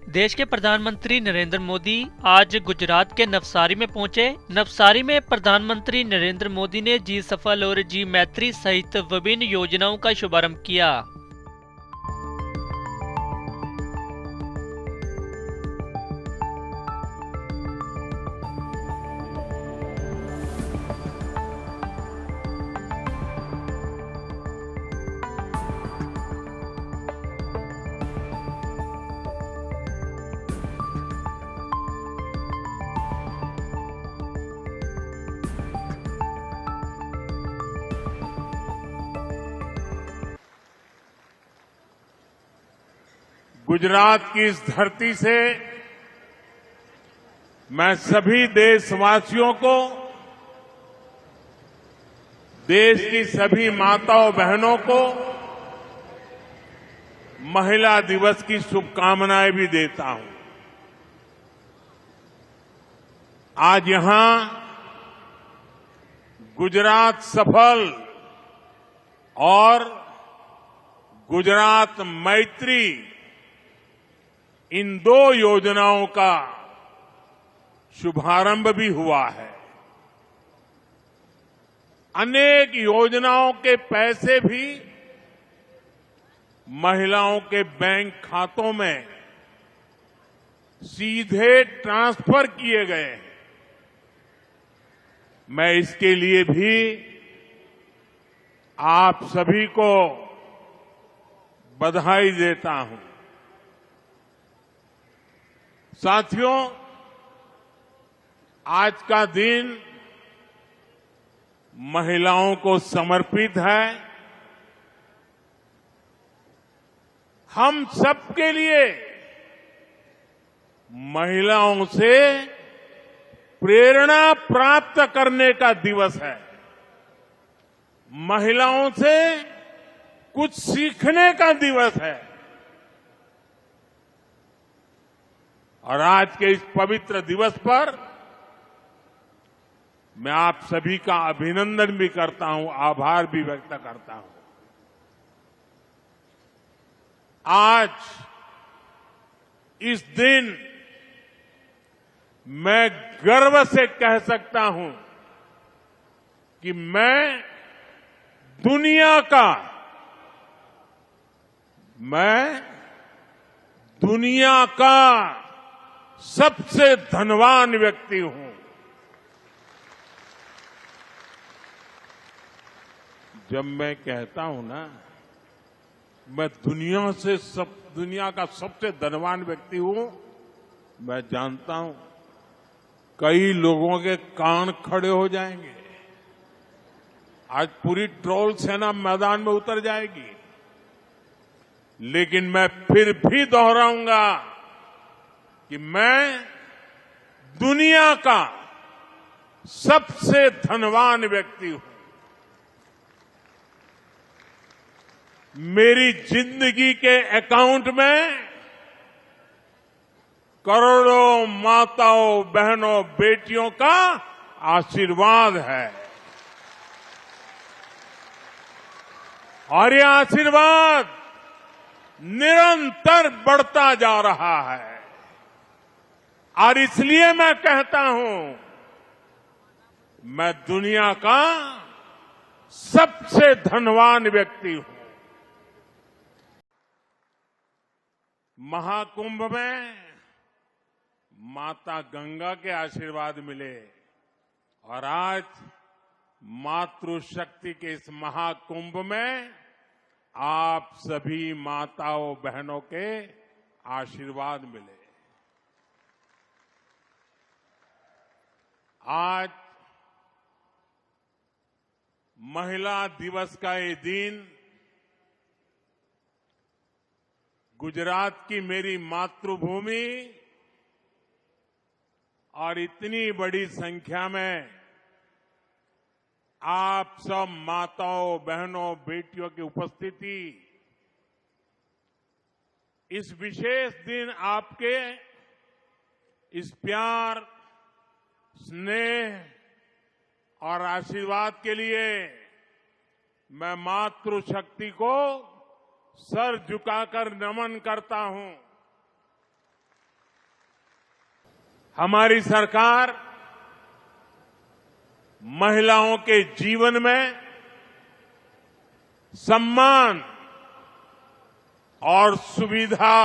देश के प्रधानमंत्री नरेंद्र मोदी आज गुजरात के नवसारी में पहुंचे। नवसारी में प्रधानमंत्री नरेंद्र मोदी ने जी सफल और जी मैत्री सहित विभिन्न योजनाओं का शुभारंभ किया। गुजरात की इस धरती से मैं सभी देशवासियों को, देश की सभी माताओं बहनों को महिला दिवस की शुभकामनाएं भी देता हूं। आज यहां गुजरात सफल और गुजरात मैत्री इन दो योजनाओं का शुभारंभ भी हुआ है। अनेक योजनाओं के पैसे भी महिलाओं के बैंक खातों में सीधे ट्रांसफर किए गए हैं। मैं इसके लिए भी आप सभी को बधाई देता हूं। साथियों, आज का दिन महिलाओं को समर्पित है। हम सबके लिए महिलाओं से प्रेरणा प्राप्त करने का दिवस है। महिलाओं से कुछ सीखने का दिवस है। और आज के इस पवित्र दिवस पर मैं आप सभी का अभिनंदन भी करता हूं, आभार भी व्यक्त करता हूं। आज इस दिन मैं गर्व से कह सकता हूं कि मैं दुनिया का सबसे धनवान व्यक्ति हूं। जब मैं कहता हूं ना, मैं दुनिया का सबसे धनवान व्यक्ति हूं, मैं जानता हूं कई लोगों के कान खड़े हो जाएंगे। आज पूरी ट्रोल सेना मैदान में उतर जाएगी, लेकिन मैं फिर भी दोहराऊंगा कि मैं दुनिया का सबसे धनवान व्यक्ति हूं। मेरी जिंदगी के अकाउंट में करोड़ों माताओं, बहनों, बेटियों का आशीर्वाद है और यह आशीर्वाद निरंतर बढ़ता जा रहा है। और इसलिए मैं कहता हूं, मैं दुनिया का सबसे धनवान व्यक्ति हूं। महाकुंभ में माता गंगा के आशीर्वाद मिले और आज मातृशक्ति के इस महाकुंभ में आप सभी माताओं बहनों के आशीर्वाद मिले। आज महिला दिवस का ये दिन गुजरात की मेरी मातृभूमि और इतनी बड़ी संख्या में आप सब माताओं, बहनों, बेटियों की उपस्थिति, इस विशेष दिन आपके इस प्यार, स्नेह और आशीर्वाद के लिए मैं मातृशक्ति को सर झुकाकर नमन करता हूं। हमारी सरकार महिलाओं के जीवन में सम्मान और सुविधा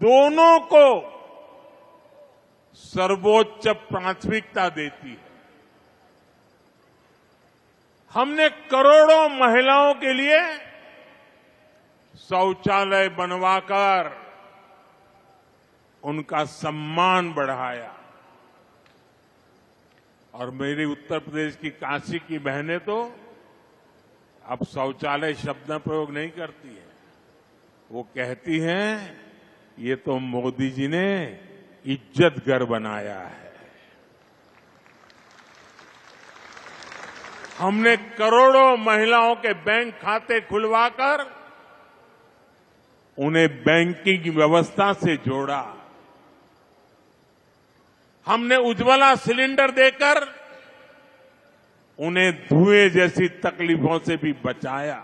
दोनों को सर्वोच्च प्राथमिकता देती है। हमने करोड़ों महिलाओं के लिए शौचालय बनवाकर उनका सम्मान बढ़ाया और मेरी उत्तर प्रदेश की काशी की बहनें तो अब शौचालय शब्द का प्रयोग नहीं करती है। वो कहती हैं ये तो मोदी जी ने इज्जत घर बनाया है। हमने करोड़ों महिलाओं के बैंक खाते खुलवाकर उन्हें बैंकिंग व्यवस्था से जोड़ा। हमने उज्ज्वला सिलेंडर देकर उन्हें धुएं जैसी तकलीफों से भी बचाया।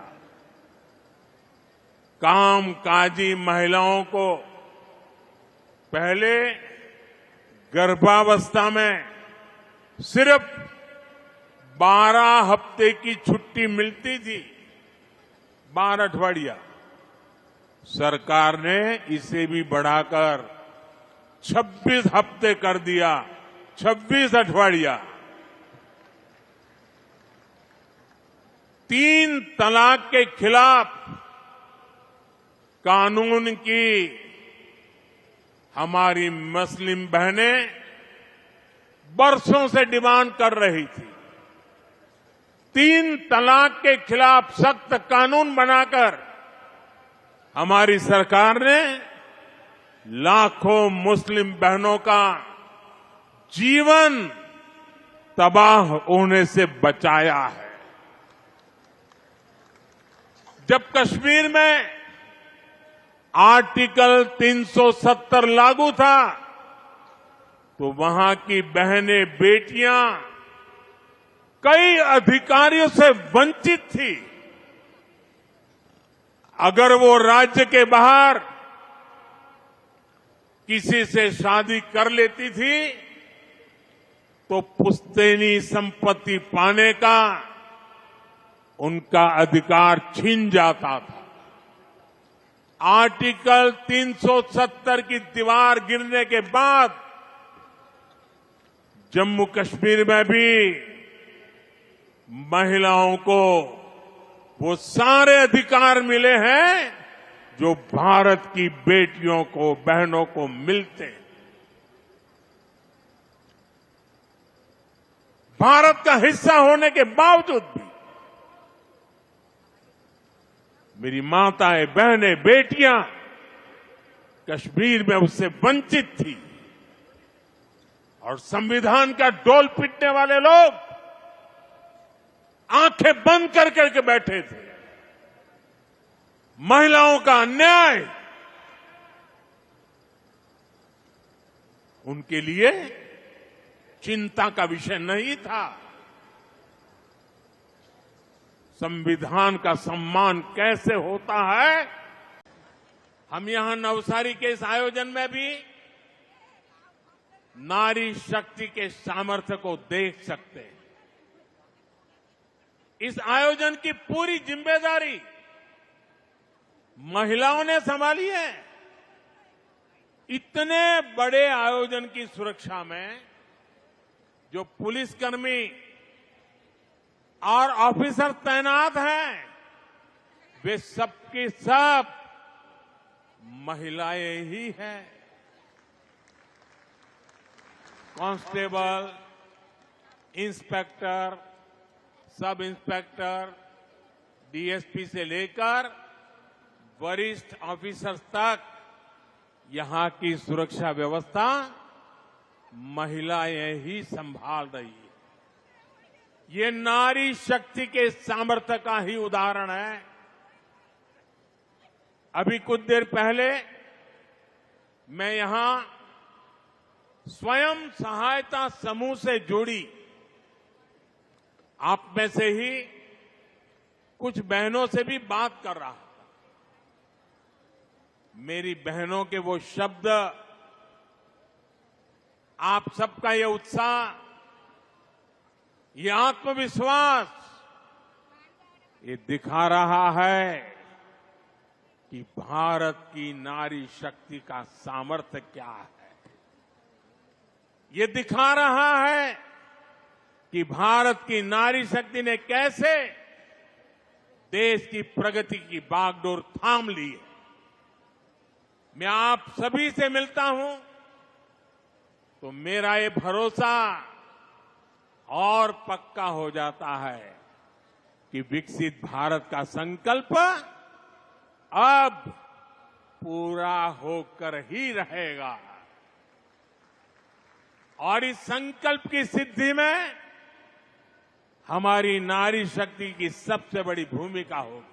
कामकाजी महिलाओं को पहले गर्भावस्था में सिर्फ 12 हफ्ते की छुट्टी मिलती थी, 12 अठवाडिया। सरकार ने इसे भी बढ़ाकर 26 हफ्ते कर दिया, 26 अठवाडिया। 3 तलाक के खिलाफ कानून की हमारी मुस्लिम बहनें बरसों से डिमांड कर रही थी। 3 तलाक के खिलाफ सख्त कानून बनाकर हमारी सरकार ने लाखों मुस्लिम बहनों का जीवन तबाह होने से बचाया है। जब कश्मीर में आर्टिकल 370 लागू था तो वहां की बहनें बेटियां कई अधिकारियों से वंचित थी। अगर वो राज्य के बाहर किसी से शादी कर लेती थी तो पुश्तैनी संपत्ति पाने का उनका अधिकार छीन जाता था। आर्टिकल 370 की दीवार गिरने के बाद जम्मू कश्मीर में भी महिलाओं को वो सारे अधिकार मिले हैं जो भारत की बेटियों को, बहनों को मिलते हैं। भारत का हिस्सा होने के बावजूद भी मेरी माताएं, बहनें, बेटियां कश्मीर में उससे वंचित थी और संविधान का डोल पीटने वाले लोग आंखें बंद कर करके बैठे थे। महिलाओं का अन्याय उनके लिए चिंता का विषय नहीं था। संविधान का सम्मान कैसे होता है, हम यहां नवसारी के इस आयोजन में भी नारी शक्ति के सामर्थ्य को देख सकते हैं। इस आयोजन की पूरी जिम्मेदारी महिलाओं ने संभाली है। इतने बड़े आयोजन की सुरक्षा में जो पुलिसकर्मी और ऑफिसर तैनात हैं वे सबके सब महिलाएं ही हैं। Constable, inspector, sub inspector, DSP से लेकर वरिष्ठ ऑफिसर्स तक यहां की सुरक्षा व्यवस्था महिलाएं ही संभाल रही है। ये नारी शक्ति के सामर्थ्य का ही उदाहरण है। अभी कुछ देर पहले मैं यहां स्वयं सहायता समूह से जुड़ी आप में से ही कुछ बहनों से भी बात कर रहा था। मेरी बहनों के वो शब्द आप सबका ये उत्साह, ये आत्मविश्वास, ये दिखा रहा है कि भारत की नारी शक्ति का सामर्थ्य क्या है। ये दिखा रहा है कि भारत की नारी शक्ति ने कैसे देश की प्रगति की बागडोर थाम ली है। मैं आप सभी से मिलता हूं तो मेरा ये भरोसा और पक्का हो जाता है कि विकसित भारत का संकल्प अब पूरा होकर ही रहेगा और इस संकल्प की सिद्धि में हमारी नारी शक्ति की सबसे बड़ी भूमिका होगी।